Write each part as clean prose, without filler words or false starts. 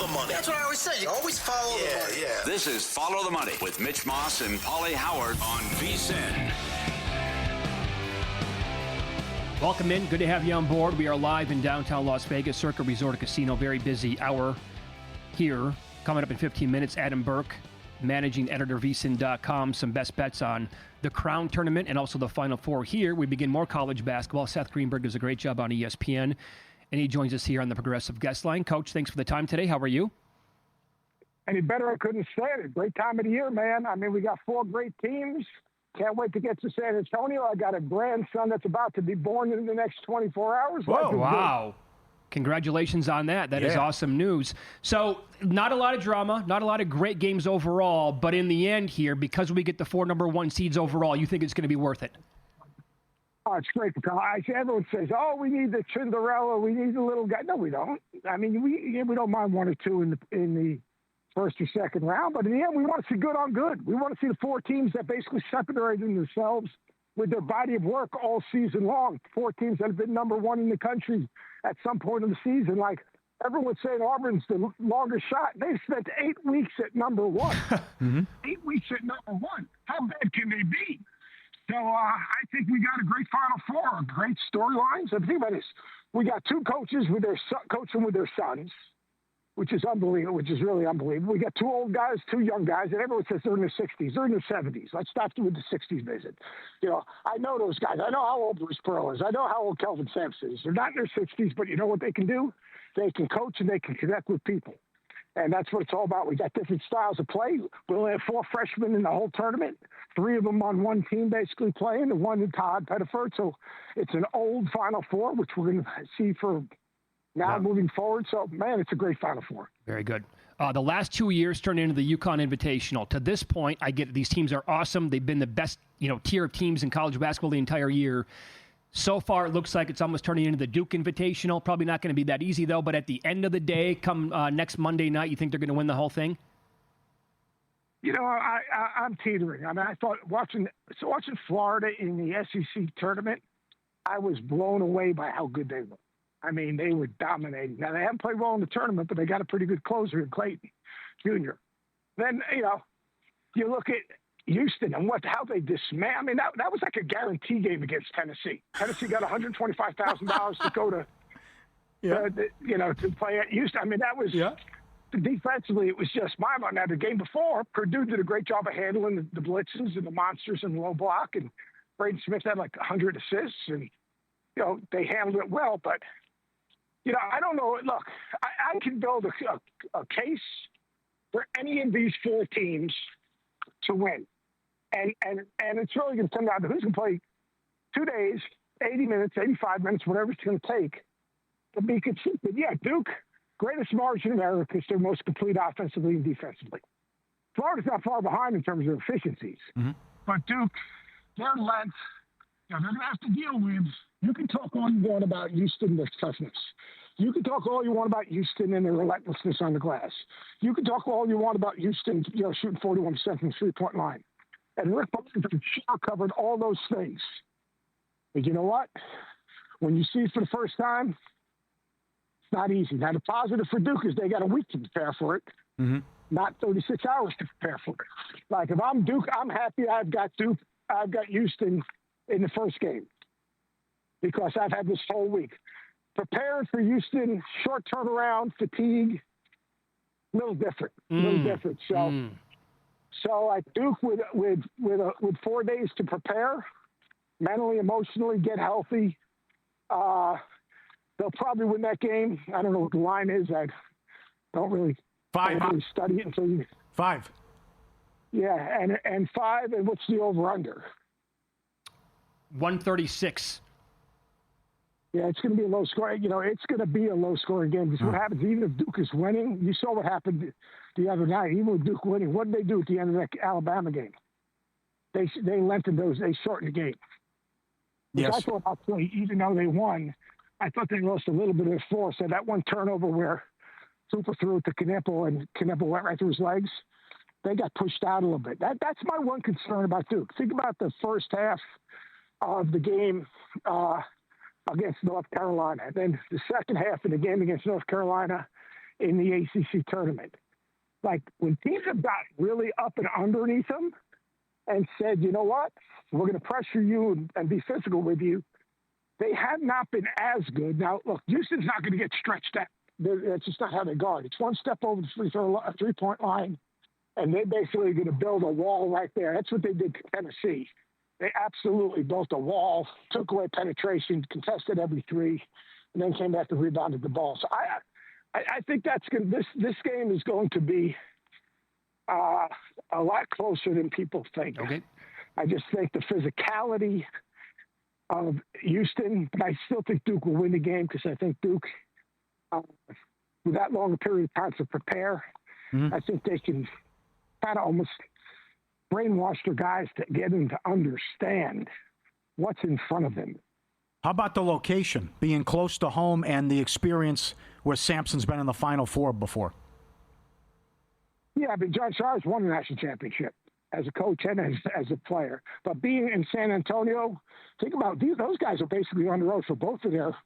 money. That's what I always say. You always follow the money. Yeah. This is Follow the Money with Mitch Moss and Pauly Howard on VSiN. Welcome in. Good to have you on board. We are live in downtown Las Vegas, Circa Resort and Casino. Very busy hour here. Coming up in 15 minutes, Adam Burke, Managing Editor, VSiN.com. Some best bets on the Crown Tournament and also the Final Four here. We begin more college basketball. Seth Greenberg does a great job on ESPN, and he joins us here on the Progressive Guest Line. Coach, thanks for the time today. How are you? Any better, I couldn't stand it. Great time of the year, man. I mean, we got 4 great teams. Can't wait to get to San Antonio. I got a grandson that's about to be born in the next 24 hours. Whoa, wow. Congratulations on that. That is awesome news. So not a lot of drama, not a lot of great games overall, but in the end here, because we get the 4 number 1 seeds overall, you think it's going to be worth it? Oh, it's great. Everyone says, oh, we need the Cinderella. We need the little guy. No, we don't. I mean, we don't mind 1 or 2 in the first or second round, but in the end, we want to see good on good. We want to see the 4 teams that basically separated themselves with their body of work all season long. 4 teams that have been number 1 in the country at some point in the season. Like everyone's saying, Auburn's the longest shot. They spent 8 weeks at number 1. 8 weeks at number 1. How bad can they be? So I think we got a great Final Four, great storylines. And think about this: we got 2 coaches with their coaching with their sons, which is unbelievable, which is really unbelievable. We got 2 old guys, 2 young guys, and everyone says they're in their 60s. They're in their 70s. Let's stop doing the 60s visit. You know, I know those guys. I know how old Bruce Pearl is. I know how old Kelvin Sampson is. They're not in their 60s, but you know what they can do? They can coach and they can connect with people. And that's what it's all about. We got different styles of play. We only have 4 freshmen in the whole tournament. 3 of them on 1 team basically playing, and 1 in Todd Pettiford. So it's an old Final Four, which we're going to see for now moving forward. So, man, it's a great Final Four. Very good. The last 2 years turned into the UConn Invitational. To this point, I get these teams are awesome. They've been the best, tier of teams in college basketball the entire year. So far, it looks like it's almost turning into the Duke Invitational. Probably not going to be that easy, though. But at the end of the day, come next Monday night, you think they're going to win the whole thing? I'm teetering. I mean, I thought watching Florida in the SEC tournament, I was blown away by how good they were. I mean, they were dominating. Now, they haven't played well in the tournament, but they got a pretty good closer in Clayton Jr. Then, you look at Houston and how they dismantled. I mean, that was like a guarantee game against Tennessee. Tennessee got $125,000 to go to, to play at Houston. I mean, that was defensively, it was just my mind. Now, the game before, Purdue did a great job of handling the blitzes and the monsters and the low block, and Braden Smith had like 100 assists, and they handled it well. But I don't know. Look, I can build a case for any of these 4 teams to win. And it's really going to come down to who's going to play 2 days, 80 minutes, 85 minutes, whatever it's going to take to be consistent. Yeah, Duke, greatest margin in error because they're most complete offensively and defensively. Florida's not far behind in terms of efficiencies. Mm-hmm. But Duke, their length, they're going to have to deal with. You can talk all you want about Houston, their toughness. You can talk all you want about Houston and their relentlessness on the glass. You can talk all you want about Houston, shooting 41% from the 3-point line. And Rick Pauly covered all those things. But you know what? When you see it for the first time, it's not easy. Now, the positive for Duke is they got a week to prepare for it, not 36 hours to prepare for it. Like, if I'm Duke, I'm happy I've got Houston in the first game because I've had this whole week. Prepared for Houston, short turnaround, fatigue, little different. So at Duke with 4 days to prepare, mentally, emotionally, get healthy, they'll probably win that game. I don't know what the line is. I don't really study it until you 5. Yeah, and 5. And what's the over under? 136. Yeah, it's going to be a low score. It's going to be a low-scoring game because what happens, even if Duke is winning, you saw what happened the other night. Even with Duke winning, what did they do at the end of that Alabama game? They lengthened those. They shortened the game. Yes. I thought, even though they won, I thought they lost a little bit of their force. So that one turnover where Cooper threw it to Kneppel and Kneppel went right through his legs, they got pushed out a little bit. That's my one concern about Duke. Think about the first half of the game against North Carolina. And then the second half of the game against North Carolina, in the ACC tournament. Like, when teams have got really up and underneath them and said, you know what, we're going to pressure you and be physical with you, they have not been as good. Now, look, Houston's not going to get stretched out. That's just not how they guard. It's one step over the three-point line, and they're basically going to build a wall right there. That's what they did to Tennessee. They absolutely built a wall, took away penetration, contested every three, and then came back and rebounded the ball. So I think that's going. This game is going to be a lot closer than people think. Okay. I just think the physicality of Houston, but I still think Duke will win the game because I think Duke, with that long a period of time to prepare, I think they can kind of almost brainwash their guys to get them to understand what's in front of them. How about the location, being close to home and the experience where Sampson's been in the Final Four before? Yeah, but John Sharp's won the national championship as a coach and as a player. But being in San Antonio, think about those guys are basically on the road for both of their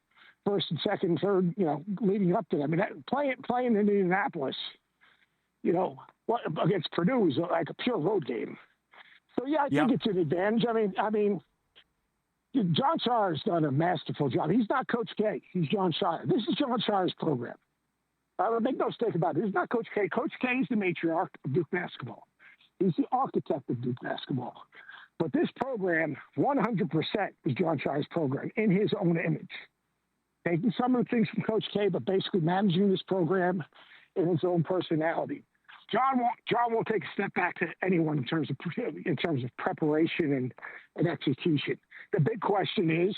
first and second, third, leading up to them. I mean, playing in Indianapolis, against Purdue is like a pure road game. So, yeah, I think it's an advantage. I mean, John Sharp's done a masterful job. He's not Coach K. He's John Sharp. This is John Sharp's program. Make no mistake about it. This is not Coach K. Coach K is the matriarch of Duke basketball. He's the architect of Duke basketball. But this program, 100%, is John Sharp's program in his own image. Taking some of the things from Coach K, but basically managing this program in his own personality. John won't take a step back to anyone in terms of preparation and execution. The big question is,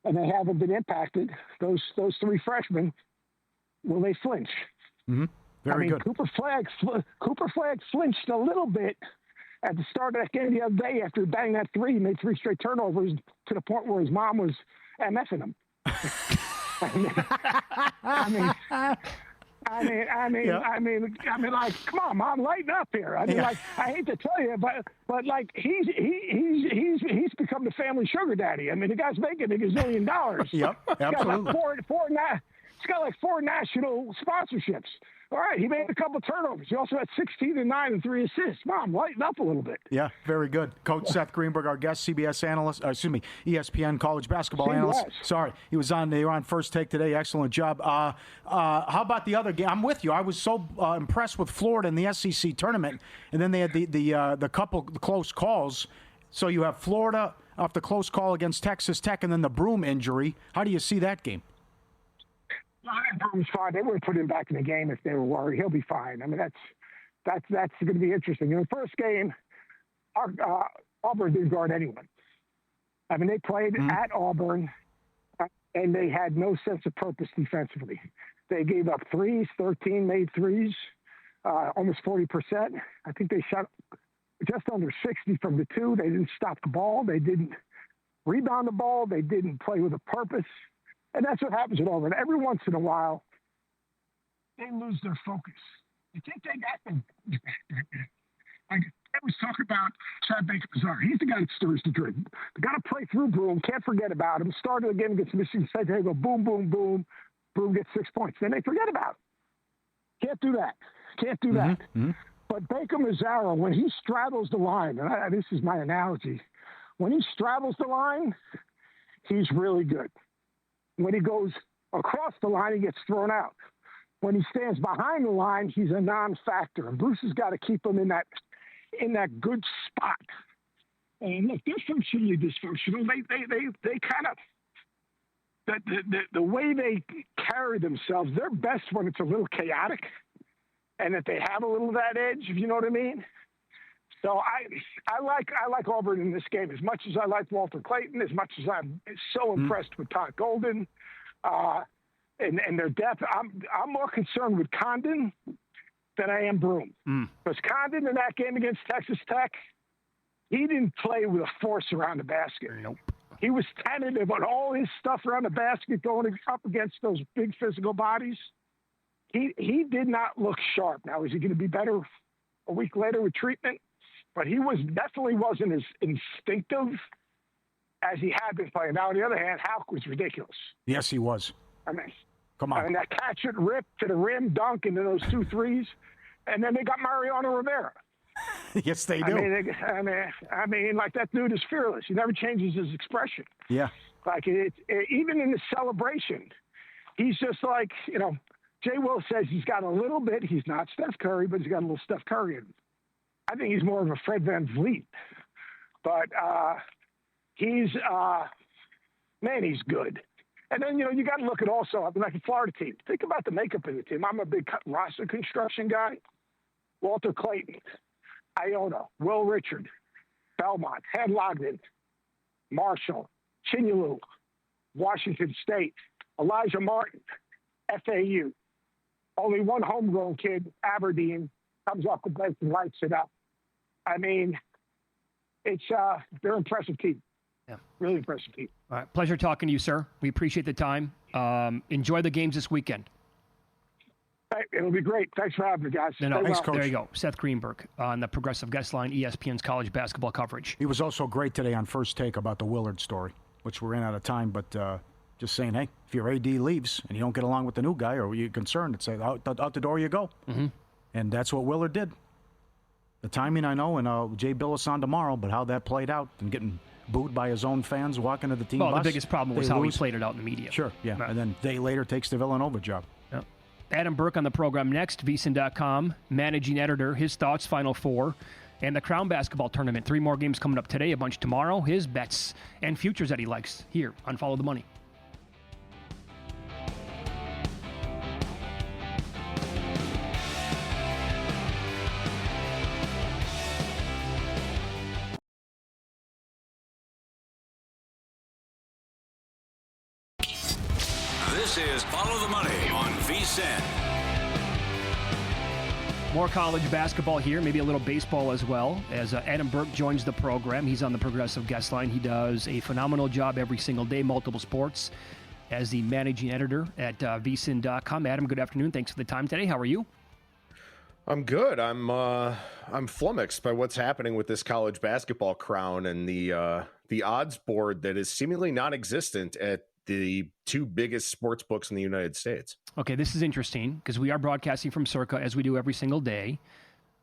and they haven't been impacted, those three freshmen, will they flinch? Mm-hmm. Very good. Cooper Flagg flinched a little bit at the start of that game the other day after he banged that three. He made 3 straight turnovers to the point where his mom was MFing him. I mean, like, come on, Mom, lighten up here. I hate to tell you, but like, he's become the family sugar daddy. I mean, the guy's making a gazillion dollars. Yep, absolutely. He's got like 4 national sponsorships. All right, he made a couple turnovers. He also had 16 and 9 and 3 assists. Mom, lighten up a little bit. Yeah, very good. Coach Seth Greenberg, our guest, ESPN college basketball analyst. Sorry, they were on First Take today. Excellent job. How about the other game? I'm with you. I was so impressed with Florida in the SEC tournament, and then they had the couple close calls. So you have Florida off the close call against Texas Tech, and then the Broome injury. How do you see that game? Broome's fine. They would have put him back in the game if they were worried. He'll be fine. I mean, that's going to be interesting. In the first game, Auburn didn't guard anyone. I mean, they played at Auburn, and they had no sense of purpose defensively. They gave up threes, 13 made threes, almost 40%. I think they shot just under 60 from the 2. They didn't stop the ball. They didn't rebound the ball. They didn't play with a purpose. And that's what happens at Auburn. Every once in a while, they lose their focus. You think they got them? Like I was talking about Chad Baker-Mazar. He's the guy that stirs the drink. They got to play through Broome. Can't forget about him. Started again against Michigan State. They go boom, boom, boom. Broome gets 6 points. Then they forget about it. Can't do that. Mm-hmm. But Baker-Mazar, when he straddles the line, and this is my analogy, when he straddles the line, he's really good. When he goes across the line, he gets thrown out. When he stands behind the line, he's a non-factor. And Bruce has got to keep him in that good spot. And look, they're functionally dysfunctional. They kind of the way they carry themselves. They're best when it's a little chaotic, and that they have a little of that edge. If you know what I mean. So I like Auburn in this game as much as I like Walter Clayton, as much as I'm so impressed with Todd Golden and their depth. I'm more concerned with Condon than I am Broome. Because Condon in that game against Texas Tech, he didn't play with a force around the basket. Nope. He was tentative on all his stuff around the basket going up against those big physical bodies. He did not look sharp. Now, is he going to be better a week later with treatment? But he definitely wasn't as instinctive as he had been playing. Now, on the other hand, Houck was ridiculous. Yes, he was. I mean, Come on. I mean, that catch and rip to the rim, dunk into those 2 threes. And then they got Mariano Rivera. Yes, they do. I mean, like, that dude is fearless. He never changes his expression. Yeah. Like, even in the celebration, he's just like, Jay Will says he's got a little bit. He's not Steph Curry, but he's got a little Steph Curry in him. I think he's more of a Fred VanVleet. But he's good. And then, you got to look at also, like the Florida team. Think about the makeup of the team. I'm a big roster construction guy. Walter Clayton, Iona, Will Richard, Belmont, Ted Logden, Marshall, Chinyalu, Washington State, Elijah Martin, FAU. Only one homegrown kid, Aberdeen, comes off the bench and lights it up. I mean, they're an impressive team. Yeah. Really impressive team. All right. Pleasure talking to you, sir. We appreciate the time. Enjoy the games this weekend. Hey, it'll be great. Thanks for having me, guys. No, Thanks, Coach. there you go. Seth Greenberg on the Progressive Guest Line, ESPN's college basketball coverage. He was also great today on First Take about the Willard story, which we're in out of time, but just saying, hey, if your AD leaves and you don't get along with the new guy or you're concerned, it's out the door you go. Mm-hmm. And that's what Willard did. The timing, I know, and Jay Billis on tomorrow, but how that played out and getting booed by his own fans walking to the team bus. The biggest problem was how he played it out in the media. Sure, yeah. Right. And then a day later takes the Villanova job. Yeah. Adam Burke on the program next, VSiN.com, managing editor, his thoughts, Final Four, and the Crown Basketball Tournament. 3 more games coming up today, a bunch tomorrow, his bets and futures that he likes here on Follow the Money. This is Follow the Money on VSiN. More college basketball here, maybe a little baseball as well, as Adam Burke joins the program. He's on the Progressive Guest Line. He does a phenomenal job every single day, multiple sports, as the managing editor at VSiN.com. Adam, good afternoon. Thanks for the time today. How are you? I'm good. I'm flummoxed by what's happening with this college basketball crown and the odds board that is seemingly non-existent at the 2 biggest sports books in the United States. Okay, this is interesting because we are broadcasting from Circa as we do every single day.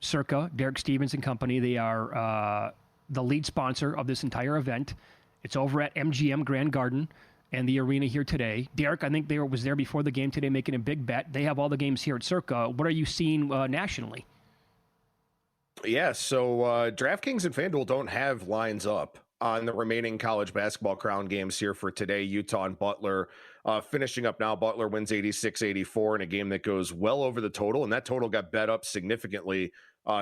Circa, Derek Stevens and company, they are the lead sponsor of this entire event. It's over at MGM Grand Garden and the arena here today. Derek, I think they was there before the game today making a big bet. They have all the games here at Circa. What are you seeing nationally? Yeah, so DraftKings and FanDuel don't have lines up on the remaining college basketball crown games here for today. Utah and Butler finishing up now. Butler wins 86-84 in a game that goes well over the total, and that total got bet up significantly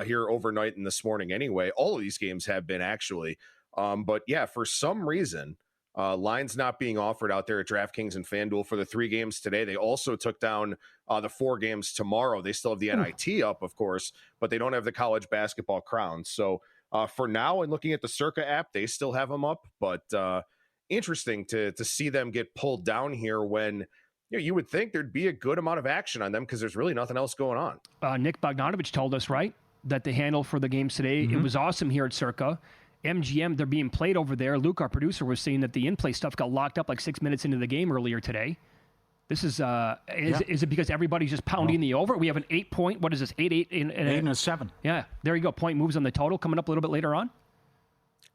here overnight and this morning anyway. All of these games have been actually. But yeah, for some reason, lines not being offered out there at DraftKings and FanDuel for the 3 games today. They also took down the 4 games tomorrow. They still have the NIT up, of course, but they don't have the college basketball crown. So for now, and looking at the Circa app, they still have them up, but interesting to see them get pulled down here when you would think there'd be a good amount of action on them because there's really nothing else going on. Nick Bogdanovich told us, right, that the handle for the games today, it was awesome here at Circa. MGM, they're being played over there. Luke, our producer, was saying that the in-play stuff got locked up like 6 minutes into the game earlier today. This is it because everybody's just pounding the over? We have an 8-point, what is this, 8 and a 7. Yeah, there you go. Point moves on the total coming up a little bit later on.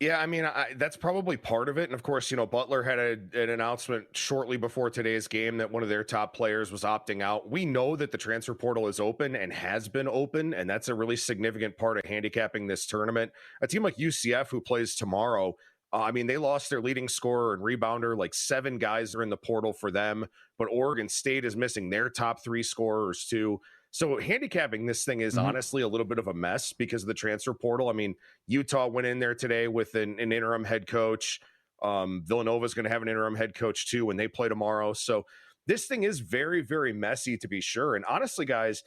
Yeah, I mean, that's probably part of it. And of course, Butler had an announcement shortly before today's game that one of their top players was opting out. We know that the transfer portal is open and has been open, and that's a really significant part of handicapping this tournament. A team like UCF, who plays tomorrow, I mean, they lost their leading scorer and rebounder. Like 7 guys are in the portal for them, but Oregon State is missing their top 3 scorers too. So handicapping this thing is honestly a little bit of a mess because of the transfer portal. I mean, Utah went in there today with an interim head coach. Villanova is going to have an interim head coach too when they play tomorrow. So this thing is very, very messy to be sure. And honestly, guys,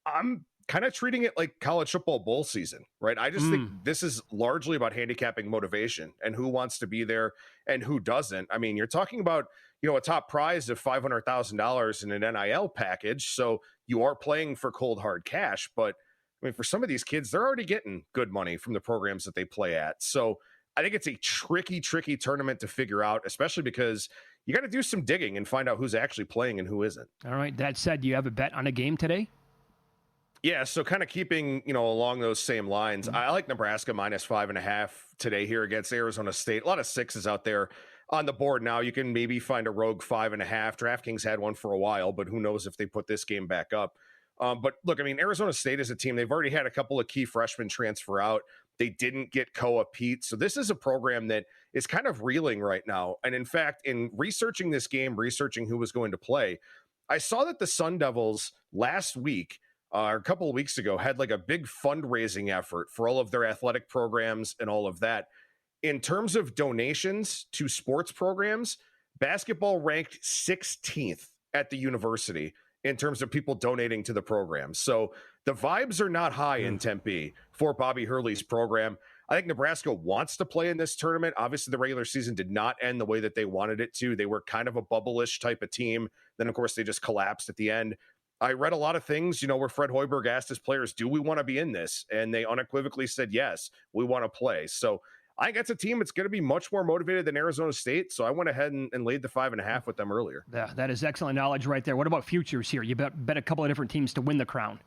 I'm kind of treating it like college football bowl season, right? I just think this is largely about handicapping motivation and who wants to be there and who doesn't. I mean, you're talking about, a top prize of $500,000 in an NIL package. So you are playing for cold, hard cash. But I mean, for some of these kids, they're already getting good money from the programs that they play at. So I think it's a tricky tournament to figure out, especially because you got to do some digging and find out who's actually playing and who isn't. All right. That said, do you have a bet on a game today? Yeah, so kind of keeping, along those same lines, I like Nebraska -5.5 today here against Arizona State. A lot of sixes out there on the board now. You can maybe find a rogue 5.5. DraftKings had one for a while, but who knows if they put this game back up. But look, I mean, Arizona State is a team. They've already had a couple of key freshmen transfer out. They didn't get Koa Pete. So this is a program that is kind of reeling right now. And in fact, in researching this game, researching who was going to play, I saw that the Sun Devils last week, or a couple of weeks ago, had like a big fundraising effort for all of their athletic programs and all of that. In terms of donations to sports programs, basketball ranked 16th at the university in terms of people donating to the program. So the vibes are not high in Tempe for Bobby Hurley's program. I think Nebraska wants to play in this tournament. Obviously, the regular season did not end the way that they wanted it to. They were kind of a bubble-ish type of team. Then, of course, they just collapsed at the end. I read a lot of things, where Fred Hoiberg asked his players, do we want to be in this? And they unequivocally said, yes, we want to play. So I think that's a team that's going to be much more motivated than Arizona State. So I went ahead and laid the 5.5 with them earlier. Yeah, that is excellent knowledge right there. What about futures here? You bet a couple of different teams to win the crown.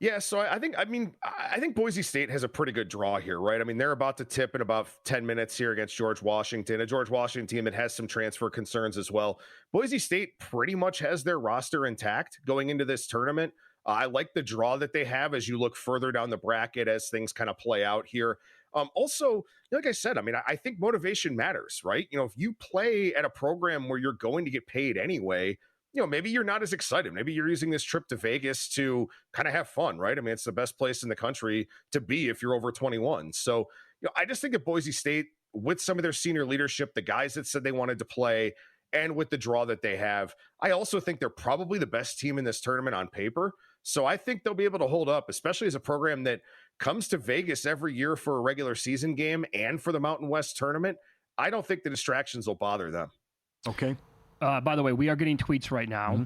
Yeah, so I think Boise State has a pretty good draw here, right? I mean, they're about to tip in about 10 minutes here against George Washington, a George Washington team that has some transfer concerns as well. Boise State pretty much has their roster intact going into this tournament. I like the draw that they have as you look further down the bracket as things kind of play out here. Also, like I said, I mean, I think motivation matters, right? If you play at a program where you're going to get paid anyway, maybe you're not as excited. Maybe you're using this trip to Vegas to kind of have fun, right? I mean, it's the best place in the country to be if you're over 21. So, I just think at Boise State, with some of their senior leadership, the guys that said they wanted to play, and with the draw that they have, I also think they're probably the best team in this tournament on paper. So I think they'll be able to hold up, especially as a program that comes to Vegas every year for a regular season game and for the Mountain West tournament. I don't think the distractions will bother them. Okay. By the way, we are getting tweets right now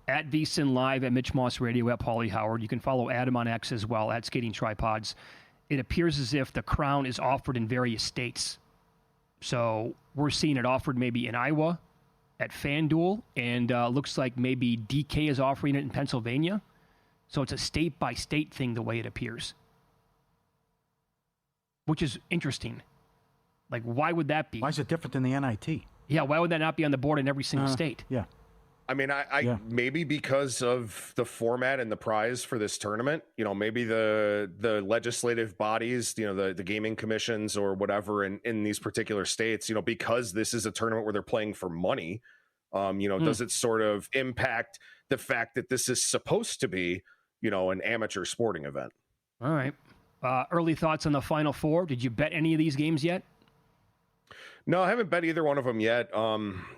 at VSiN Live, at Mitch Moss Radio, at Pauly Howard. You can follow Adam on X as well, at Skating Tripods. It appears as if the crown is offered in various states. So we're seeing it offered maybe in Iowa at FanDuel, and looks like maybe DK is offering it in Pennsylvania. So it's a state-by-state thing the way it appears, which is interesting. Like, why would that be? Why is it different than the NIT? Yeah, why would that not be on the board in every single state? Yeah. I mean, maybe because of the format and the prize for this tournament, maybe the legislative bodies, the gaming commissions or whatever in these particular states, because this is a tournament where they're playing for money, does it sort of impact the fact that this is supposed to be, an amateur sporting event? All right. Early thoughts on the Final Four. Did you bet any of these games yet? No, I haven't bet either one of them yet.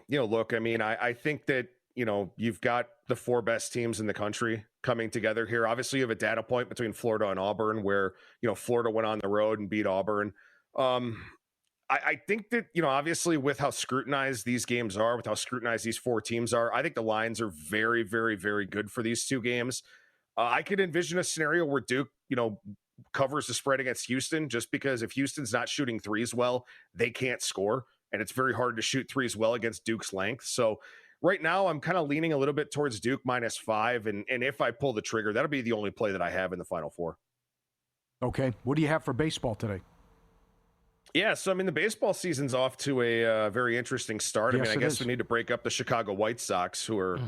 Look, I mean, I think that, you've got the four best teams in the country coming together here. Obviously, you have a data point between Florida and Auburn where, Florida went on the road and beat Auburn. I think that, obviously with how scrutinized these games are, with how scrutinized these four teams are, I think the lines are very, very, very good for these two games. I could envision a scenario where Duke, covers the spread against Houston, just because if Houston's not shooting threes well, they can't score. And it's very hard to shoot threes well against Duke's length. So right now I'm kind of leaning a little bit towards Duke -5. And if I pull the trigger, that'll be the only play that I have in the Final Four. Okay. What do you have for baseball today? Yeah, so I mean, the baseball season's off to a very interesting start. Yes, I guess we need to break up the Chicago White Sox, who are,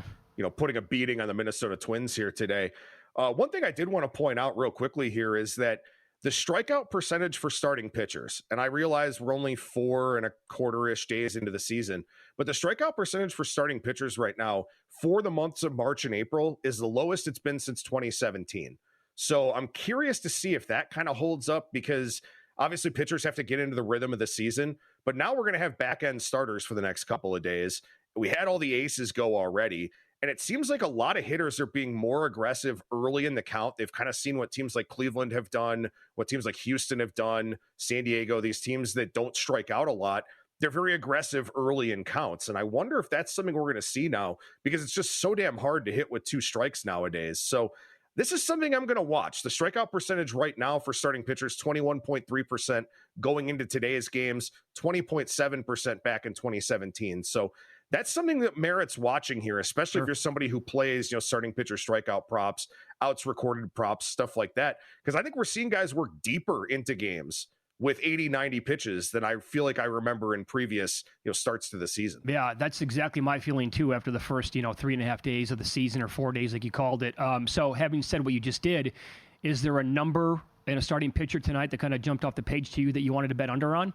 putting a beating on the Minnesota Twins here today. One thing I did want to point out real quickly here is that the strikeout percentage for starting pitchers, and I realize we're only 4.25-ish days into the season, but the strikeout percentage for starting pitchers right now for the months of March and April is the lowest it's been since 2017. So I'm curious to see if that kind of holds up, because obviously pitchers have to get into the rhythm of the season, but now we're going to have back-end starters for the next couple of days. We had all the aces go already, and it seems like a lot of hitters are being more aggressive early in the count. They've kind of seen what teams like Cleveland have done, what teams like Houston have done, San Diego, these teams that don't strike out a lot. They're very aggressive early in counts. And I wonder if that's something we're going to see now, because it's just so damn hard to hit with two strikes nowadays. So This is something I'm going to watch. The strikeout percentage right now for starting pitchers, 21.3% going into today's games, 20.7% back in 2017. So that's something that merits watching here, especially if you're somebody who plays, starting pitcher strikeout props, outs recorded props, stuff like that. Because I think we're seeing guys work deeper into games with 80, 90 pitches than I feel like I remember in previous, starts to the season. Yeah, that's exactly my feeling too after the first, 3.5 days of the season, or 4 days like you called it. So having said what you just did, is there a number in a starting pitcher tonight that kind of jumped off the page to you that you wanted to bet under on?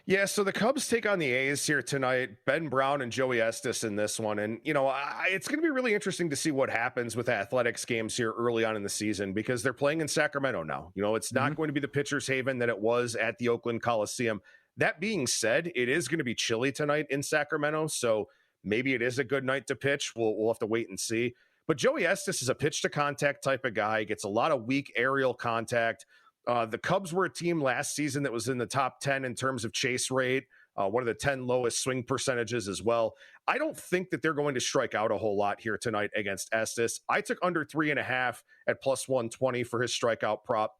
Yeah, so the Cubs take on the A's here tonight. Ben Brown and Joey Estes in this one. And, it's going to be really interesting to see what happens with Athletics games here early on in the season, because they're playing in Sacramento now. It's not going to be the pitcher's haven that it was at the Oakland Coliseum. That being said, it is going to be chilly tonight in Sacramento, so maybe it is a good night to pitch. We'll have to wait and see. But Joey Estes is a pitch-to-contact type of guy. He gets a lot of weak aerial contact. The Cubs were a team last season that was in the top 10 in terms of chase rate, one of the 10 lowest swing percentages as well. I don't think that they're going to strike out a whole lot here tonight against Estes. I took under 3.5 at plus 120 for his strikeout prop.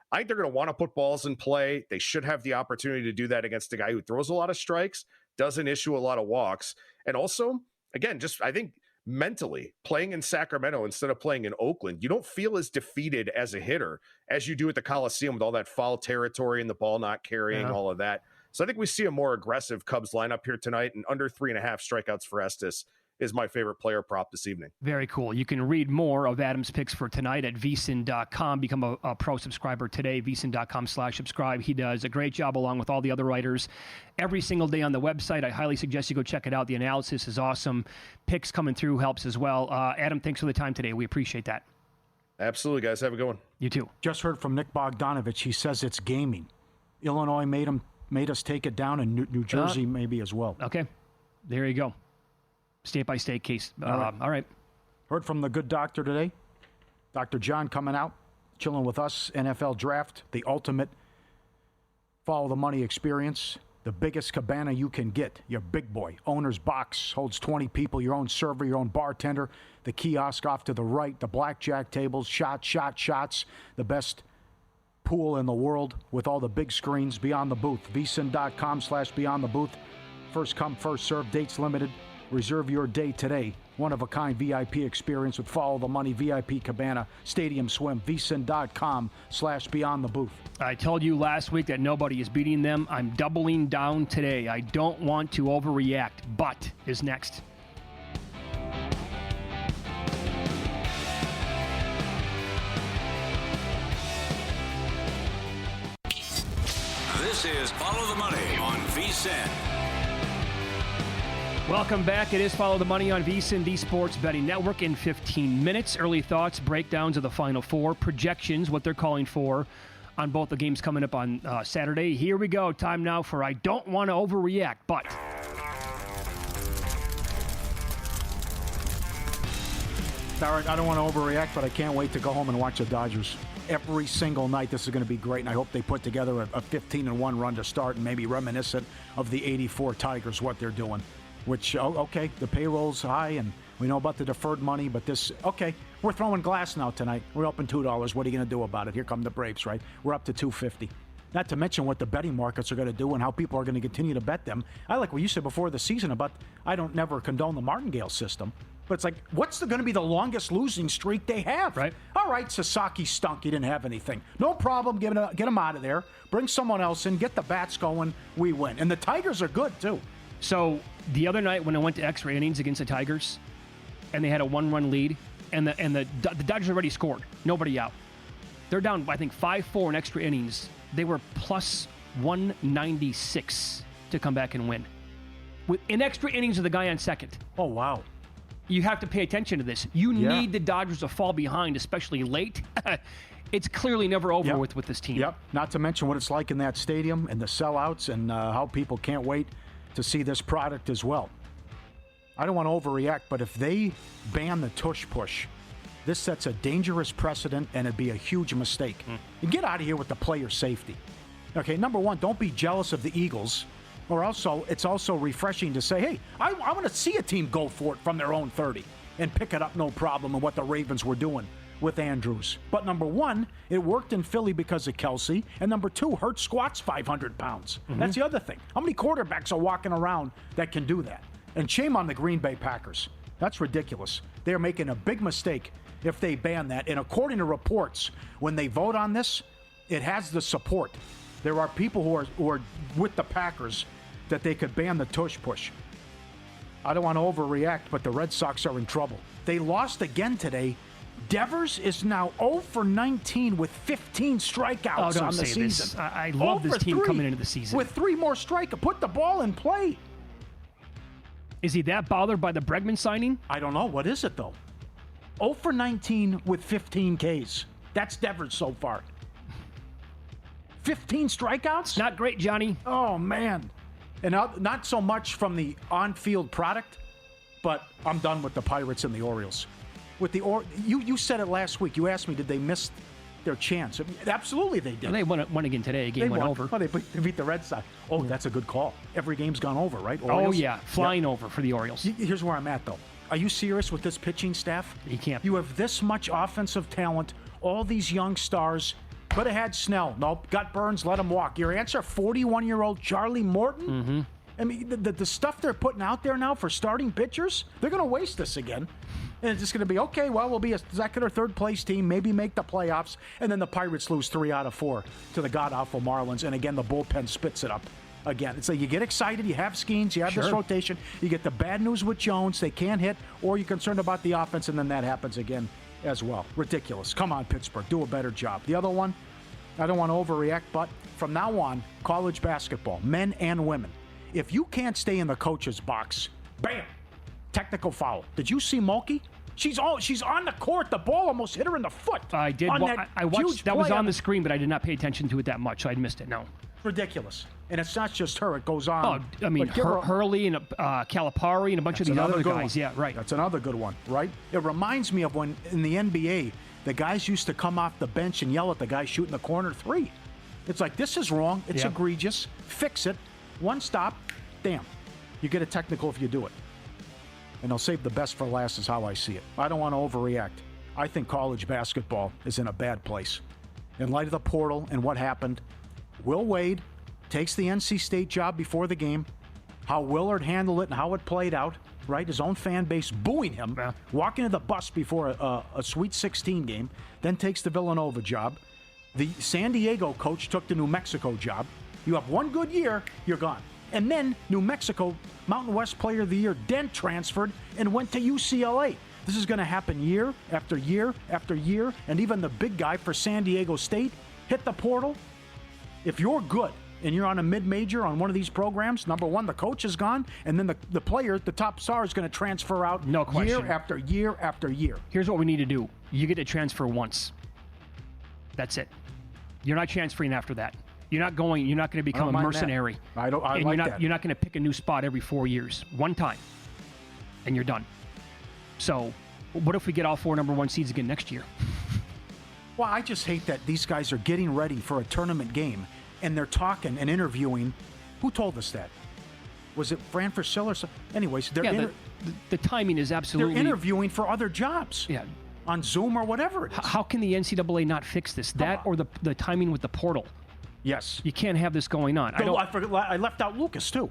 I think they're going to want to put balls in play. They should have the opportunity to do that against a guy who throws a lot of strikes, doesn't issue a lot of walks. And also, again, I think mentally playing in Sacramento instead of playing in Oakland, you don't feel as defeated as a hitter as you do at the Coliseum with all that foul territory and the ball not carrying, all of that. So I think we see a more aggressive Cubs lineup here tonight, and under 3.5 strikeouts for Estes is my favorite player prop this evening. Very cool. You can read more of Adam's picks for tonight at VSiN.com. Become a pro subscriber today, VSiN.com/subscribe. He does a great job along with all the other writers every single day on the website. I highly suggest you go check it out. The analysis is awesome. Picks coming through helps as well. Adam, thanks for the time today. We appreciate that. Absolutely, guys. Have a good one. You too. Just heard from Nick Bogdanovich. He says it's gaming. Illinois made us take it down, and New Jersey maybe as well. Okay. There you go. State-by-state case. All right. Heard from the good doctor today. Dr. John coming out, chilling with us. NFL Draft, the ultimate follow the money experience. The biggest cabana you can get. Your big boy. Owner's box holds 20 people. Your own server, your own bartender. The kiosk off to the right. The blackjack tables. Shots. The best pool in the world with all the big screens beyond the booth. VSiN.com/beyond the booth. First come, first serve. Dates limited. Reserve your day today. One-of-a-kind VIP experience with Follow the Money, VIP Cabana, Stadium Swim, VSiN.com/beyond the booth. I told you last week that nobody is beating them. I'm doubling down today. I don't want to overreact, but is next. This is Follow the Money on VSiN. Welcome back. It is Follow the Money on VSiN, the Sports Betting Network, in 15 minutes. Early thoughts, breakdowns of the Final Four, projections, what they're calling for on both the games coming up on Saturday. Here we go. Time now for I don't want to overreact, but... All right, I don't want to overreact, but I can't wait to go home and watch the Dodgers. Every single night, this is going to be great, and I hope they put together a 15-1 run to start, and maybe reminiscent of the '84 Tigers, what they're doing. Which, okay, the payroll's high, and we know about the deferred money, but we're throwing glass now tonight. We're up in $2. What are you going to do about it? Here come the Braves, right? We're up to $2.50. Not to mention what the betting markets are going to do and how people are going to continue to bet them. I like what you said before the season about I don't never condone the martingale system, but it's like, what's going to be the longest losing streak they have? Right. All right, Sasaki stunk. He didn't have anything. No problem. Get him out of there. Bring someone else in. Get the bats going. We win. And the Tigers are good, too. So the other night when I went to extra innings against the Tigers, and they had a 1-run lead, and the Dodgers already scored, nobody out. They're down, I think, 5-4 in extra innings. They were plus 196 to come back and win. In extra innings of the guy on second. Oh, wow. You have to pay attention to this. You need the Dodgers to fall behind, especially late. It's clearly never over with this team. Yep. Not to mention what it's like in that stadium and the sellouts and how people can't wait to see this product as well. I don't want to overreact, but if they ban the tush push, this sets a dangerous precedent, and it'd be a huge mistake. You get out of here with the player safety. Okay, number one, don't be jealous of the Eagles. Or also, it's also refreshing to say, hey, I want to see a team go for it from their own 30 and pick it up no problem, and what the Ravens were doing with Andrews. But number one, it worked in Philly because of Kelsey. And number two, Hurts squats 500 pounds. That's the other thing. How many quarterbacks are walking around that can do that? And shame on the Green Bay Packers. That's ridiculous. They're making a big mistake if they ban that. And according to reports, when they vote on this, it has the support. There are people who are with the Packers that they could ban the tush push. I don't want to overreact, but the Red Sox are in trouble. They lost again today. Devers is now 0 for 19 with 15 strikeouts on the season. I love this team coming into the season. With 3 more strikeouts. Put the ball in play. Is he that bothered by the Bregman signing? I don't know. What is it, though? 0 for 19 with 15 Ks. That's Devers so far. 15 strikeouts? Not great, Johnny. Oh, man. And not so much from the on-field product, but I'm done with the Pirates and the Orioles. You said it last week. You asked me, did they miss their chance? Absolutely they did. Well, they won again today. Game went over. Oh, they beat the Red Sox. Oh, that's a good call. Every game's gone over, right? Orioles? Oh, yeah. Flying over for the Orioles. Here's where I'm at, though. Are you serious with this pitching staff? You can't. You have this much offensive talent, all these young stars. Could have had Snell. Nope. Got Burns. Let him walk. Your answer, 41-year-old Charlie Morton? Mm-hmm. I mean, the stuff they're putting out there now for starting pitchers, they're going to waste this again. And it's just going to be, okay, well, we'll be a second or third place team, maybe make the playoffs, and then the Pirates lose 3 out of 4 to the god-awful Marlins, and again, the bullpen spits it up again. It's like you get excited, you have Skeens, you have this rotation, you get the bad news with Jones, they can't hit, or you're concerned about the offense, and then that happens again as well. Ridiculous. Come on, Pittsburgh, do a better job. The other one, I don't want to overreact, but from now on, college basketball, men and women, if you can't stay in the coach's box, bam, technical foul. Did you see Mulkey? She's on the court. The ball almost hit her in the foot. I did. I watched. That was on the screen, but I did not pay attention to it that much, so I missed it. No. Ridiculous. And it's not just her. It goes on. Oh, I mean, Hurley and Calipari and a bunch of these other guys. Yeah, right. That's another good one, right? It reminds me of when in the NBA, the guys used to come off the bench and yell at the guy shooting the corner 3. It's like, this is wrong. It's egregious. Fix it. One stop. Damn. You get a technical if you do it. And they'll save the best for last is how I see it. I don't want to overreact. I think college basketball is in a bad place. In light of the portal and what happened, Will Wade takes the NC State job before the game, how Willard handled it and how it played out, right? His own fan base booing him, walking to the bus before a Sweet 16 game, then takes the Villanova job. The San Diego coach took the New Mexico job. You have one good year, you're gone. And then New Mexico Mountain West Player of the Year then transferred and went to UCLA. This is going to happen year after year after year. And even the big guy for San Diego State hit the portal. If you're good and you're on a mid-major on one of these programs, number one, the coach is gone. And then the player, the top star, is going to transfer out year after year after year. Here's what we need to do. You get to transfer once. That's it. You're not transferring after that. You're not going to become a mercenary. That. You're not going to pick a new spot every 4 years. One time. And you're done. So, what if we get all 4 number 1 seeds again next year? Well, I just hate that these guys are getting ready for a tournament game and they're talking and interviewing. Who told us that? Was it Fran Frasil or something? Anyways, the timing is absolutely... They're interviewing for other jobs. Yeah. On Zoom or whatever it is. How can the NCAA not fix this? That or the timing with the portal? Yes. You can't have this going on. I left out Lucas, too.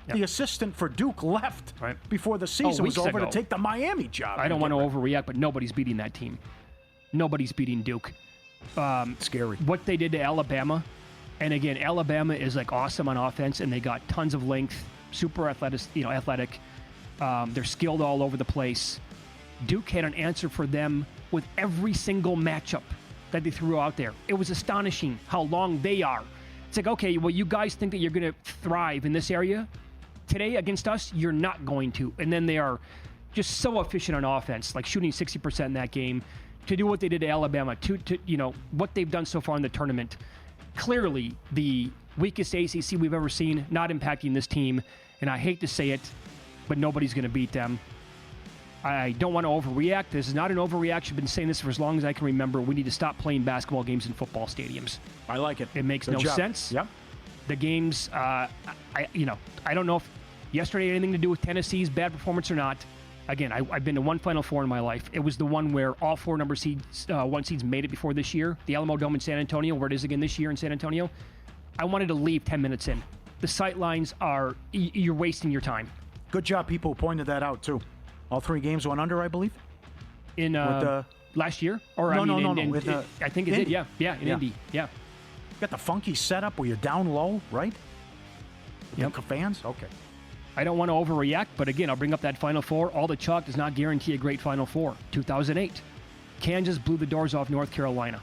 Yep. The assistant for Duke left before the season was over to take the Miami job. I don't want to overreact, but nobody's beating that team. Nobody's beating Duke. Scary. What they did to Alabama, and again, Alabama is like awesome on offense, and they got tons of length, super athletic. They're skilled all over the place. Duke had an answer for them with every single matchup that they threw out there. It was astonishing how long they are. It's like, okay, well, you guys think that you're going to thrive in this area? Today against us, you're not going to. And then they are just so efficient on offense, like shooting 60% in that game, to do what they did to Alabama, to what they've done so far in the tournament. Clearly, the weakest ACC we've ever seen, not impacting this team. And I hate to say it, but nobody's going to beat them. I don't want to overreact. This is not an overreaction. I've been saying this for as long as I can remember. We need to stop playing basketball games in football stadiums. I like it. It makes no sense. Yep. The games, I don't know if yesterday had anything to do with Tennessee's bad performance or not. Again, I've been to one Final Four in my life. It was the one where all 4 number seeds, 1 seeds made it before this year. The Alamo Dome in San Antonio, where it is again this year in San Antonio. I wanted to leave 10 minutes in. The sight lines are, you're wasting your time. Good job, people who pointed that out, too. All 3 games went under, I believe. In last year? Or No. I think it did, yeah. Yeah, in Indy, yeah. Got the funky setup where you're down low, right? Yep. The fans? Okay. I don't want to overreact, but again, I'll bring up that Final Four. All the chalk does not guarantee a great Final Four. 2008, Kansas blew the doors off North Carolina.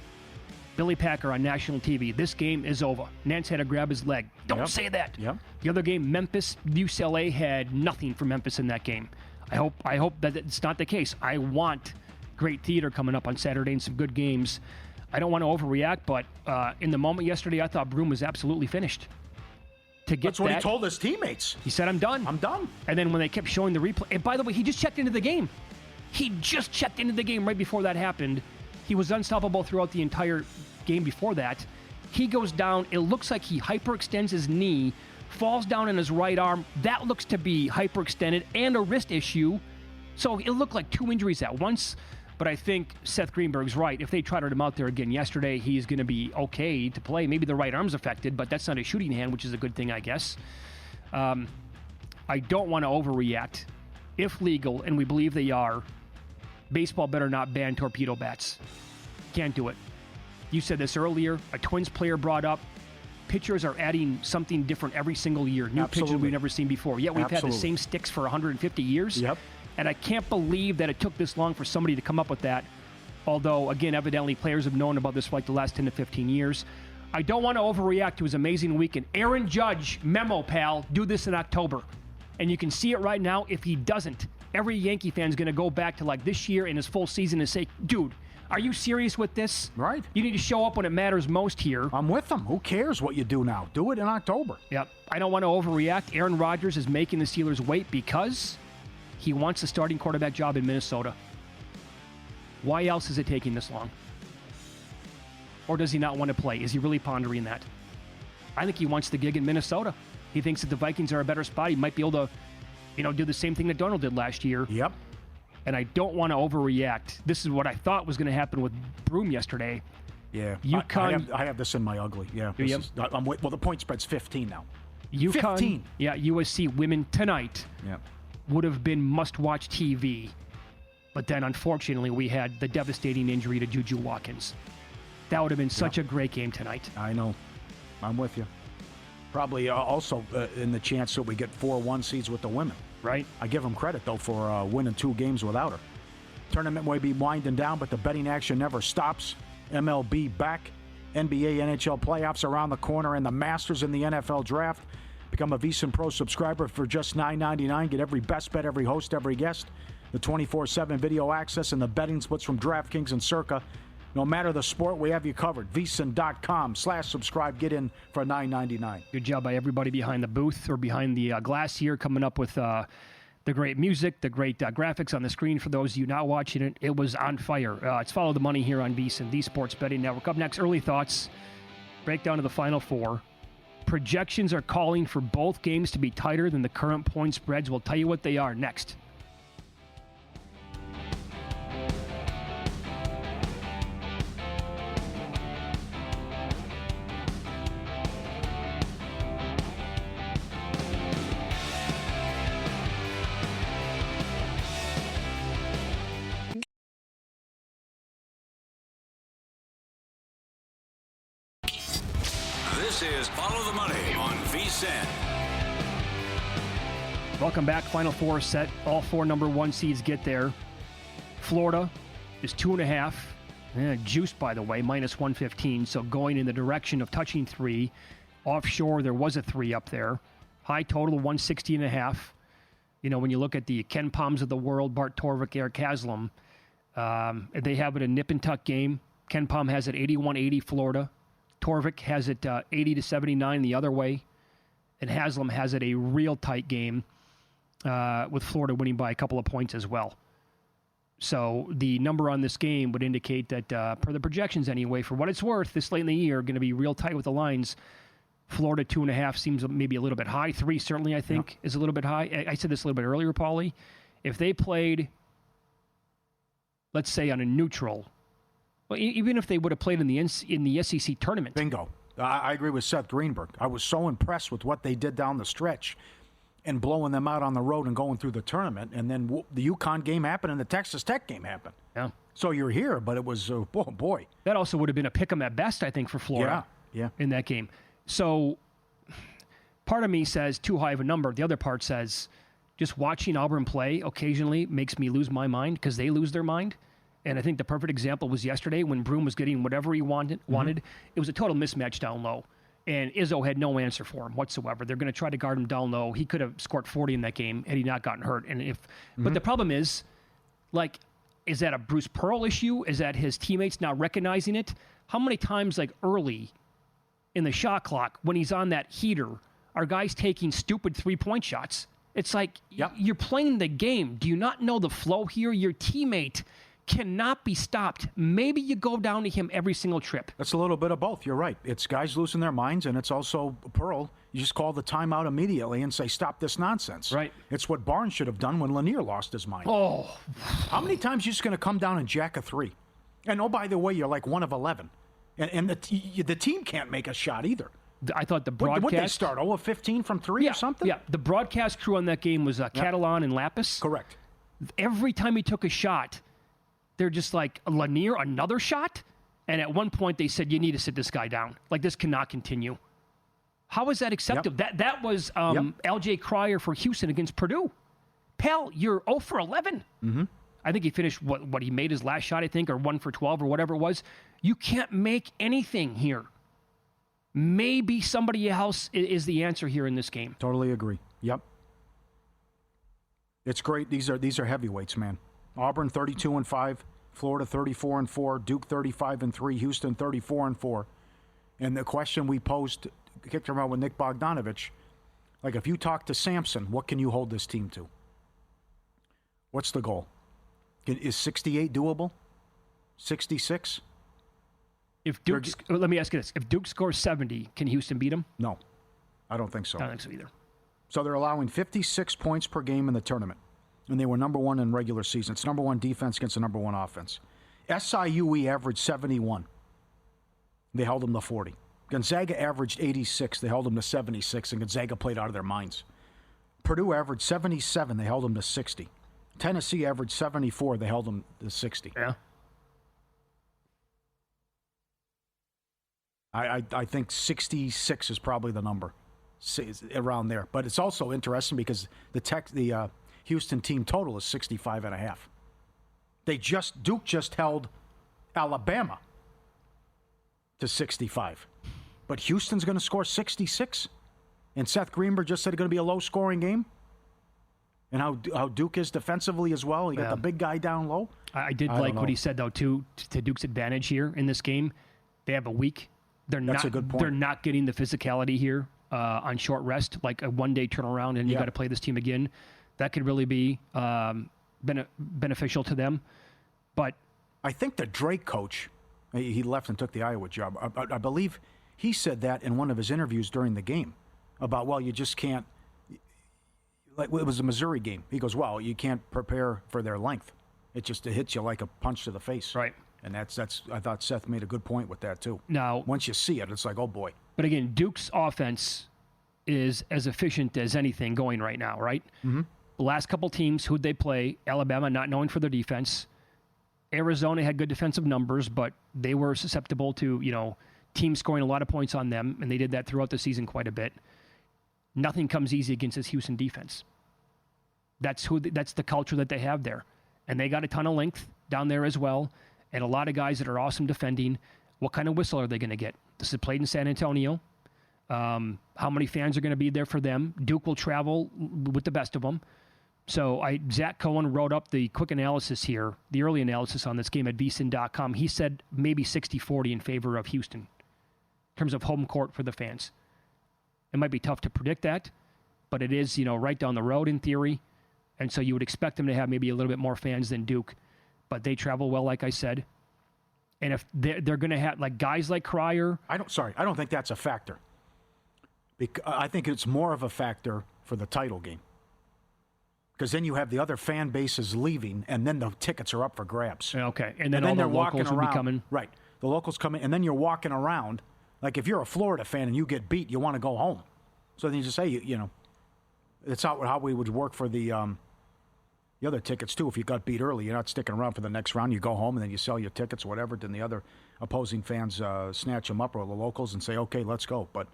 Billy Packer on national TV. This game is over. Nance had to grab his leg. Don't say that. Yep. The other game, Memphis, UCLA had nothing for Memphis in that game. I hope that it's not the case. I want great theater coming up on Saturday and some good games. I don't want to overreact, but in the moment yesterday, I thought Broome was absolutely finished. That's what he told his teammates. He said, I'm done. I'm done. And then when they kept showing the replay, and by the way, he just checked into the game. He just checked into the game right before that happened. He was unstoppable throughout the entire game before that. He goes down. It looks like he hyperextends his knee, falls down on his right arm. That looks to be hyperextended and a wrist issue. So it looked like 2 injuries at once. But I think Seth Greenberg's right. If they trotted him out there again yesterday, he's going to be okay to play. Maybe the right arm's affected, but that's not a shooting hand, which is a good thing, I guess. I don't want to overreact. If legal, and we believe they are, baseball better not ban torpedo bats. Can't do it. You said this earlier. A Twins player brought up, pitchers are adding something different every single year. New pitches we've never seen before. Yet we've had the same sticks for 150 years. Yep. And I can't believe that it took this long for somebody to come up with that. Although, again, evidently players have known about this for like the last 10 to 15 years. I don't want to overreact to his amazing weekend. Aaron Judge, memo, pal, do this in October. And you can see it right now. If he doesn't, every Yankee fan's going to go back to like this year in his full season and say, dude, are you serious with this? Right. You need to show up when it matters most here. I'm with them. Who cares what you do now? Do it in October. Yep. I don't want to overreact. Aaron Rodgers is making the Steelers wait because he wants the starting quarterback job in Minnesota. Why else is it taking this long? Or does he not want to play? Is he really pondering that? I think he wants the gig in Minnesota. He thinks that the Vikings are a better spot. He might be able to, do the same thing that Darnold did last year. Yep. And I don't want to overreact. This is what I thought was going to happen with Broome yesterday. Yeah. UConn. I have this in my ugly. Yeah. The point spread's 15 now. UConn, 15. Yeah, USC women tonight would have been must-watch TV. But then, unfortunately, we had the devastating injury to Juju Watkins. That would have been such a great game tonight. I know. I'm with you. Probably also in the chance that we get 4-1 seeds with the women. Right. I give them credit, though, for winning 2 games without her. Tournament may be winding down, but the betting action never stops. MLB back. NBA, NHL playoffs around the corner, and the Masters in the NFL draft. Become a VSiN Pro subscriber for just $9.99. Get every best bet, every host, every guest. The 24/7 video access and the betting splits from DraftKings and Circa. No matter the sport, we have you covered. VSiN.com/subscribe. Get in for $9.99. Good job by everybody behind the booth or behind the glass here, coming up with the great music, the great graphics on the screen. For those of you not watching it, it was on fire. It's Follow the Money here on VSiN, the Sports Betting Network. Up next, early thoughts, breakdown of the Final Four. Projections are calling for both games to be tighter than the current point spreads. We'll tell you what they are next. This is Follow the Money on VSiN. Welcome back. Final Four set. All 4 number 1 seeds get there. Florida is 2.5. Juiced, by the way, minus 115. So going in the direction of touching 3. Offshore, there was a 3 up there. High total, 160.5. When you look at the Ken Palms of the world, Bart Torvik, Eric Haslam, they have it a nip and tuck game. Ken Palm has it 81-80 Florida. Torvik has it 80-79 the other way. And Haslam has it a real tight game with Florida winning by a couple of points as well. So the number on this game would indicate that, per the projections anyway, for what it's worth, this late in the year, going to be real tight with the lines. Florida 2.5 seems maybe a little bit high. 3 certainly, I think, is a little bit high. I said this a little bit earlier, Pauly. if they played, let's say, on a neutral, well, even if they would have played in the SEC tournament. Bingo. I agree with Seth Greenberg. I was so impressed with what they did down the stretch and blowing them out on the road and going through the tournament. And then the UConn game happened and the Texas Tech game happened. Yeah. So you're here, but it was, oh boy. That also would have been a pick 'em at best, I think, for Florida. Yeah. In that game. So part of me says too high of a number. The other part says just watching Auburn play occasionally makes me lose my mind because they lose their mind. And I think the perfect example was yesterday when Broome was getting whatever he wanted. It was a total mismatch down low. And Izzo had no answer for him whatsoever. They're going to try to guard him down low. He could have scored 40 in that game had he not gotten hurt. But the problem is, like, is that a Bruce Pearl issue? Is that his teammates not recognizing it? How many times, like, early in the shot clock, when he's on that heater, are guys taking stupid three-point shots? It's like, you're playing the game. Do you not know the flow here? Your teammate cannot be stopped. Maybe you go down to him every single trip. That's a little bit of both. You're right. It's guys losing their minds, and it's also Pearl. You just call the timeout immediately and say, stop this nonsense. Right. It's what Barnes should have done when Lanier lost his mind. Oh. How many times are you just going to come down and jack a three? And, oh, by the way, you're like 1 of 11. And the team can't make a shot either. I thought the broadcast... What did they start, 0 of 15 from 3 or something? Yeah, the broadcast crew on that game was Catalan and Lapis. Correct. Every time he took a shot, they're just like, Lanier, another shot? And at one point they said, you need to sit this guy down. Like, this cannot continue. How is that acceptable? That was LJ Cryer for Houston against Purdue. Pal, you're 0 for 11. Mm-hmm. I think he finished what he made his last shot, I think, or 1 for 12 or whatever it was. You can't make anything here. Maybe somebody else is the answer here in this game. Totally agree. Yep. It's great. These are heavyweights, man. Auburn 32-5, Florida 34-4, Duke 35-3, Houston 34-4. And the question we posed, kicked around with Nick Bogdanovich, like, if you talk to Sampson, what can you hold this team to? What's the goal? Is 68 doable? 66? If Duke, let me ask you this: if Duke scores 70, can Houston beat them? No, I don't think so. I don't think so either. So they're allowing 56 points per game in the tournament, and they were number 1 in regular season. It's number 1 defense against the number 1 offense. SIUE averaged 71. They held them to 40. Gonzaga averaged 86. They held them to 76, and Gonzaga played out of their minds. Purdue averaged 77. They held them to 60. Tennessee averaged 74. They held them to 60. Yeah. I think 66 is probably the number, around there. But it's also interesting because the Houston team total is 65.5. Duke just held Alabama to 65. But Houston's going to score 66? And Seth Greenberg just said it's going to be a low-scoring game? And how Duke is defensively as well? You got the big guy down low? I did like what he said, though, too, to Duke's advantage here in this game. They have a week. That's a good point. They're not getting the physicality here on short rest, like a one-day turnaround, and you got to play this team again. That could really be beneficial to them. But I think the Drake coach, he left and took the Iowa job. I believe he said that in one of his interviews during the game about, well, you just can't. Like, it was a Missouri game. He goes, well, you can't prepare for their length. It hits you like a punch to the face. Right. And that's I thought Seth made a good point with that, too. Now, once you see it, it's like, oh, boy. But again, Duke's offense is as efficient as anything going right now, right? Mm-hmm. The last couple teams, who'd they play? Alabama, not knowing for their defense. Arizona had good defensive numbers, but they were susceptible to, teams scoring a lot of points on them, and they did that throughout the season quite a bit. Nothing comes easy against this Houston defense. That's the culture that they have there. And they got a ton of length down there as well. And a lot of guys that are awesome defending. What kind of whistle are they going to get? This is played in San Antonio. How many fans are going to be there for them? Duke will travel with the best of them. So Zach Cohen wrote up the quick analysis here, the early analysis on this game at VSiN.com. He said maybe 60-40 in favor of Houston in terms of home court for the fans. It might be tough to predict that, but it is, right down the road in theory. And so you would expect them to have maybe a little bit more fans than Duke. But they travel well, like I said. And if they're going to have, like, guys like Cryer. I don't think that's a factor. I think it's more of a factor for the title game. Because then you have the other fan bases leaving, and then the tickets are up for grabs. Okay, and then all the locals will be coming. Right. The locals come in, and then you're walking around. Like if you're a Florida fan and you get beat, you want to go home. So then you just say, you know, it's not how we would work for the other tickets, too. If you got beat early, you're not sticking around for the next round. You go home, and then you sell your tickets, whatever. Then the other opposing fans snatch them up, or the locals, and say, okay, let's go. But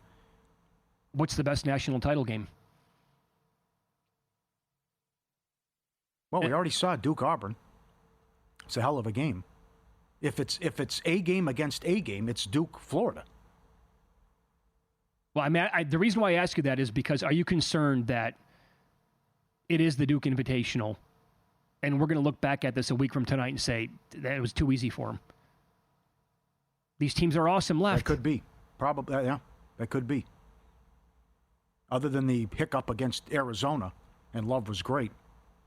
what's the best national title game? Well, we already saw Duke-Auburn. It's a hell of a game. If it's a game against a game, it's Duke-Florida. Well, I mean, the reason why I ask you that is because are you concerned that it is the Duke Invitational, and we're going to look back at this a week from tonight and say that it was too easy for them? These teams are awesome left. That could be. Probably, yeah, that could be. Other than the hiccup against Arizona, and Love was great,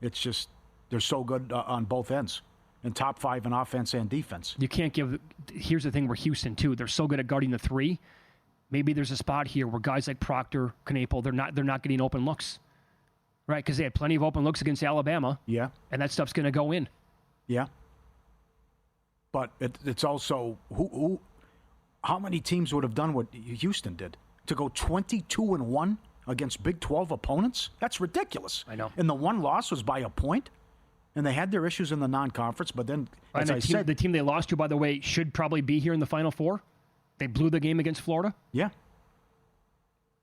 it's just they're so good on both ends. And top 5 in offense and defense. You can't give. Here's the thing with Houston too. They're so good at guarding the 3. Maybe there's a spot here where guys like Proctor, Knaple, they're not getting open looks, right? Because they had plenty of open looks against Alabama. Yeah, and that stuff's going to go in. Yeah, but it's also who how many teams would have done what Houston did to go 22-1 against Big 12 opponents? That's ridiculous. I know. And the one loss was by a point. And they had their issues in the non-conference, but then, as I said... The team they lost to, by the way, should probably be here in the Final Four. They blew the game against Florida. Yeah.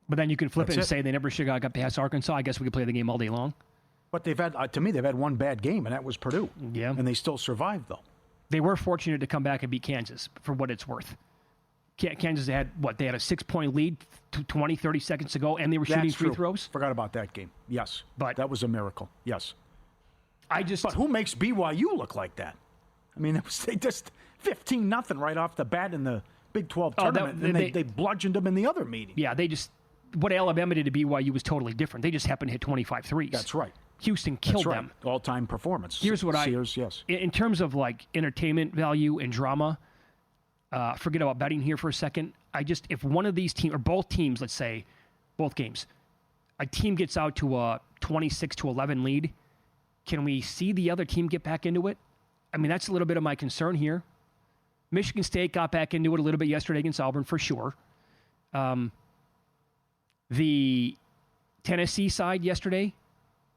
But then you can flip it and say they never should have got past Arkansas. I guess we could play the game all day long. But they've had, to me, they've had one bad game, and that was Purdue. Yeah. And they still survived, though. They were fortunate to come back and beat Kansas, for what it's worth. Kansas had, they had a 6-point lead 20, 30 seconds to go, and they were shooting free throws. Forgot about that game. Yes. But that was a miracle. Yes. But who makes BYU look like that? I mean, they just 15-0 right off the bat in the Big 12 tournament, and they bludgeoned them in the other meeting. Yeah, what Alabama did to BYU was totally different. They just happened to hit 25 threes. That's right. Houston killed them. All-time performance. Here's what Sears, yes. In terms of like entertainment value and drama, forget about betting here for a second. If one of these teams, or both teams, let's say, both games, a team gets out to a 26-11 lead, can we see the other team get back into it? I mean, that's a little bit of my concern here. Michigan State got back into it a little bit yesterday against Auburn, for sure. The Tennessee side yesterday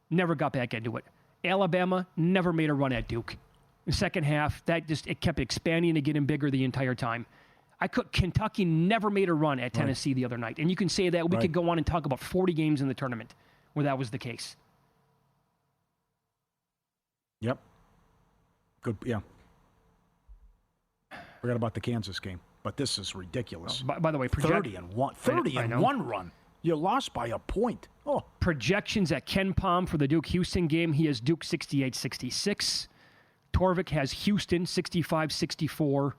never got back into it. Alabama never made a run at Duke. In the second half, it kept expanding and getting bigger the entire time. Kentucky never made a run at Tennessee the other night. And you can say that. We could go on and talk about 40 games in the tournament where that was the case. Yep. Good, yeah. Forgot about the Kansas game, but this is ridiculous. By the way, 30-1 run. You lost by a point. Oh. Projections at Ken Palm for the Duke-Houston game. He has Duke 68-66. Torvik has Houston 65-64.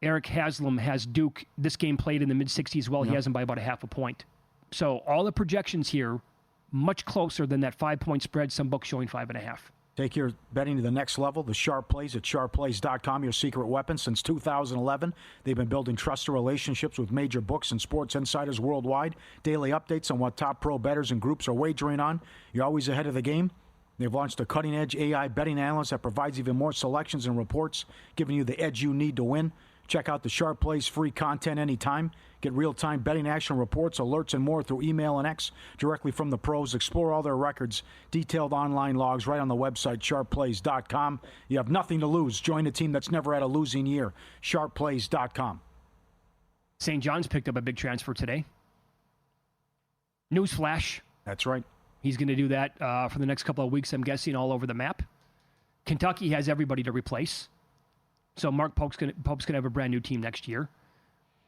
Eric Haslam has Duke. This game played in the mid-60s. Well, he has them by about a half a point. So all the projections here, much closer than that 5-point spread. Some books showing 5.5. Take your betting to the next level. The Sharp Plays at sharpplays.com, your secret weapon. Since 2011, they've been building trusted relationships with major books and sports insiders worldwide. Daily updates on what top pro bettors and groups are wagering on. You're always ahead of the game. They've launched a cutting-edge AI betting analyst that provides even more selections and reports, giving you the edge you need to win. Check out the Sharp Plays free content anytime. Get real-time betting action reports, alerts, and more through email and X directly from the pros. Explore all their records, detailed online logs right on the website, sharpplays.com. You have nothing to lose. Join a team that's never had a losing year. Sharpplays.com. St. John's picked up a big transfer today. Newsflash. That's right. He's going to do that for the next couple of weeks, I'm guessing, all over the map. Kentucky has everybody to replace. So Mark Pope's going to have a brand new team next year.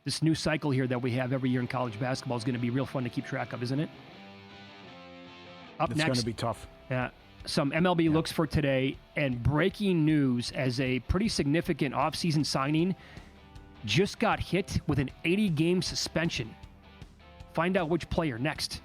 This new cycle here that we have every year in college basketball is going to be real fun to keep track of, isn't it? It's going to be tough. Yeah. Some MLB looks for today, and breaking news as a pretty significant offseason signing just got hit with an 80-game suspension. Find out which player next.